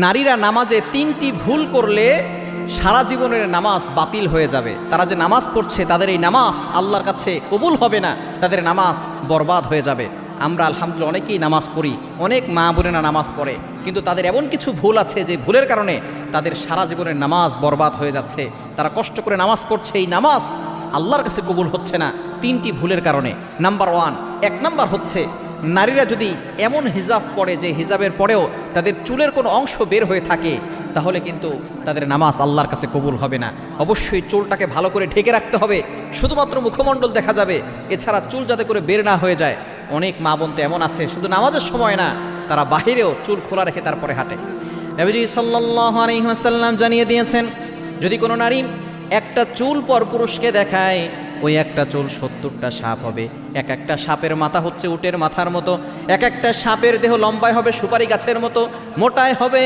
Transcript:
নারীরা নামাজে 3টি ভুল করলে সারা জীবনের নামাজ বাতিল হয়ে যাবে। তারা যে নামাজ পড়ছে তাদের এই নামাজ আল্লাহর কাছে কবুল হবে না, তাদের নামাজ বরবাদ হয়ে যাবে। আমরা আলহামদুলিল্লাহ অনেকেই নামাজ পড়ি, অনেক মা বোনেরা নামাজ পড়ে, কিন্তু তাদের এমন কিছু ভুল আছে যে ভুলের কারণে তাদের সারা জীবনের নামাজ বরবাদ হয়ে যাচ্ছে। তারা কষ্ট করে নামাজ পড়ছে, এই নামাজ আল্লাহর কাছে কবুল হচ্ছে না 3টি ভুলের কারণে। নাম্বার 1, 1 নাম্বার হচ্ছে নারীরা যদি এমন হিজাব পড়ে যে হিজাবের পরেও তাদের চুলের কোনো অংশ বের হয়ে থাকে, তাহলে কিন্তু তাদের নামাজ আল্লাহর কাছে কবুল হবে না। অবশ্যই চুলটাকে ভালো করে ঢেকে রাখতে হবে, শুধুমাত্র মুখমণ্ডল দেখা যাবে, এছাড়া চুল যাতে করে বের না হয়ে যায়। অনেক মা বোন তো এমন আছে শুধু নামাজের সময় না, তারা বাহিরেও চুল খোলা রেখে তারপরে হাঁটে। নবীজি সাল্লাল্লাহু আলাইহি ওয়াসাল্লাম জানিয়ে দিয়েছেন, যদি কোনো নারী একটা চুল পর পুরুষকে দেখায়, ওই একটা চুল 70টা সাপ হবে। এক একটা সাপের মাথা হচ্ছে উটের মাথার মতো, এক একটা সাপের দেহ লম্বায় হবে সুপারি গাছের মতো, মোটায় হবে